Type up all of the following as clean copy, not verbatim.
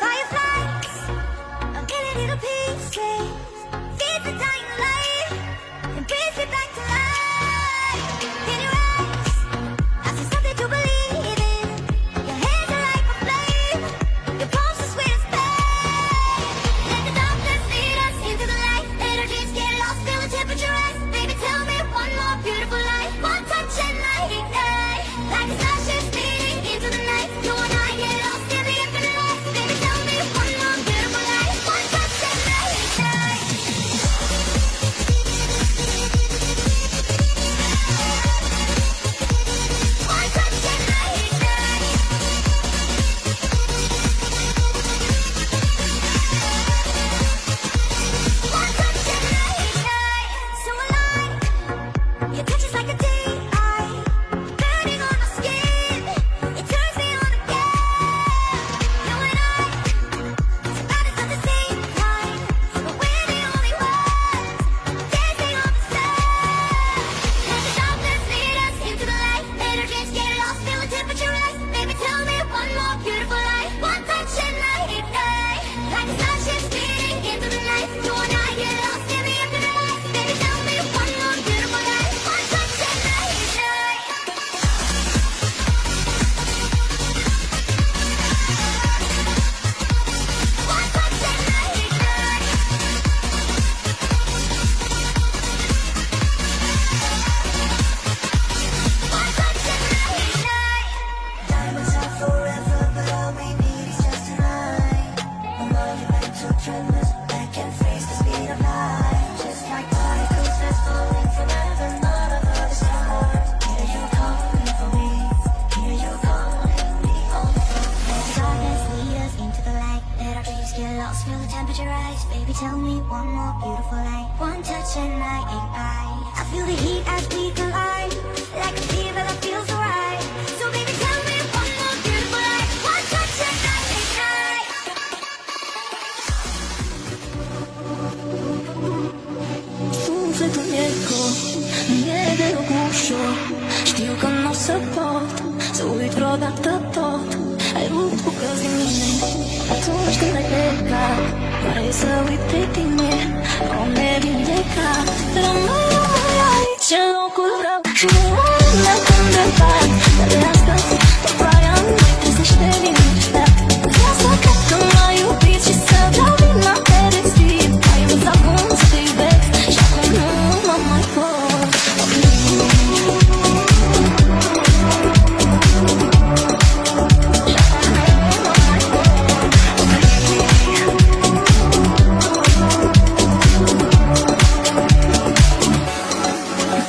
Fireflies, a million little pieces, feed the dying light, and breathe it back to life. In your eyes, I see something to believe in. Your hands are like a flame, your palms are sweet as pain. Let the darkness lead us into the light. Let our dreams get lost, feel the temperature rise. Baby, tell me one more beautiful lie. One touch and I ignite, like a starship speeding into the night. You and I get lost in the infinite light. Baby, tell me one more beautiful lie. One touch and I ignite. One touch and I ignite. One touch and I ignite. So alive, your touch is like a day-eye, burning on my skin. It turns me on again. You and I, it's about us at the same time, but we're the only ones dancing on the sand. Let the darkness lead us into the light. Let our dreams get lost, feel the temperature rise. Baby, tell me one more beautiful lie. One touch and I ignite, like a starship speeding into the night. You and I get lost in the infinite light. Baby, tell me one more beautiful lie. One touch and I ignite. One touch and I ignite. One touch and I ignite. Diamonds are forever, but all we need is just a night. A monumental tremors that can freeze the speed of light. Just like particles that's falling from heaven out of the stars. Hear you calling for me. Hear you calling me home. Let the darkness lead us into the light. Let our dreams get lost, feel the temperature rise. Baby, tell me one more beautiful lie. One touch and I ignite. I feel the heat as we collide, like a fever that feels so right. So baby, tell me one more beautiful lie. One touch and I ignite. Sufletul mi-e gol, mi-e deloc ușor. Știu că n-o să pot să uit vreodată tot. Ai rupt bucăți din mine atunci când ai plecat. Vrei să uit de tine, o nevindecat. Rămâi aici în locul rău și nu am undeva. Dar de astăzi tot ploaia nu mai trezește liniștea. Vreau să cred că m-ai iubit și să dau vina pe destin. Ai învățat cum să te iubesc și acum nu mă mai pot opri.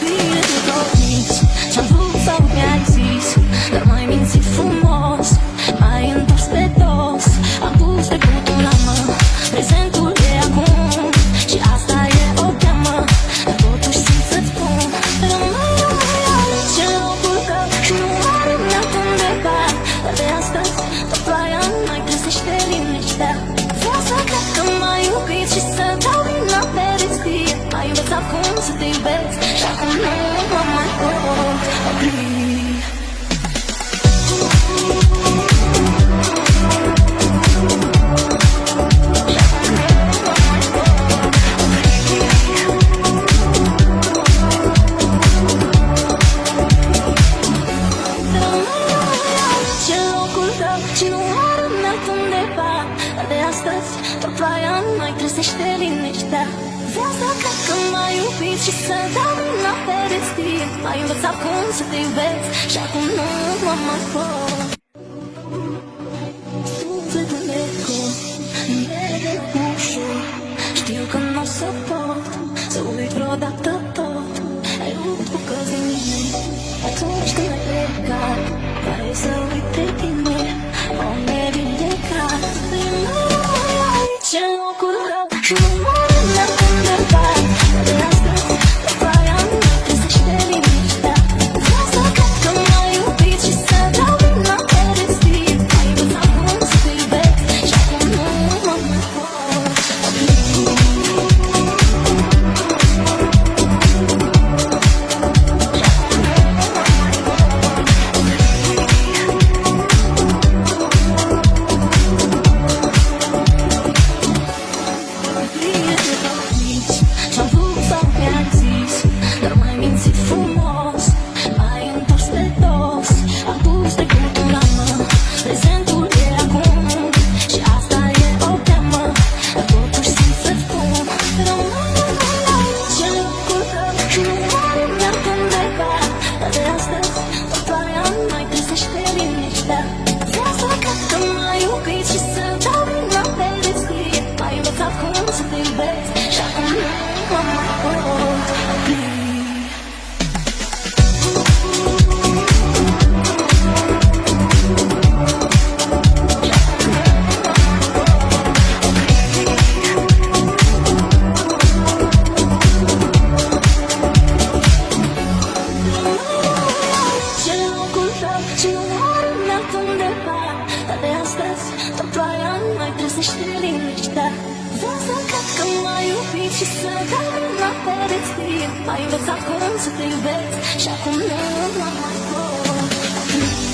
Bine te dormiți, ce-am vrut sau mi-ai zis, dar m-ai mințit frumos, m-ai întors pe dos. Am pus trecutul la mă, prezentul e acum și asta e o teamă, dar totuși simt să-ți spun. Rămâi aici în locul tău și nu arăt undeva. Dar de astăzi tot ploaia nu mai trezește liniștea. Vreau să cred că m-ai iubit și să dau vina pe destin. Ai învățat cum să te iubesc și acum nu mă mai pot opri. Tot ploaia nu mai trezește liniștea. Vreau să cred că m-ai iubit și să dau vina pe destin. M-ai învățat cum să te iubesc și acum nu mă mai pot. Sufletul meu gol, mi-e deloc ușor. Știu că n-o să pot să uit vreodată tot. Ai rupt bucăți din mine atunci când ai plecat. Vrei să uit de tine, o nevindecat. Rămâi aici în locul rău și nu mă arăt undeva. De astăzi tot ploaia nu mai trezește liniștea. Vreau să cred că m-ai iubit și să dau vina pe destin. Ai învățat cum să te iubesc și acum nu mă mai pot opri. ăștia. Vreau să cred că m-ai iubit și să dau la pereți. M-ai învățat cum să te iubesc și acum nu mai pot.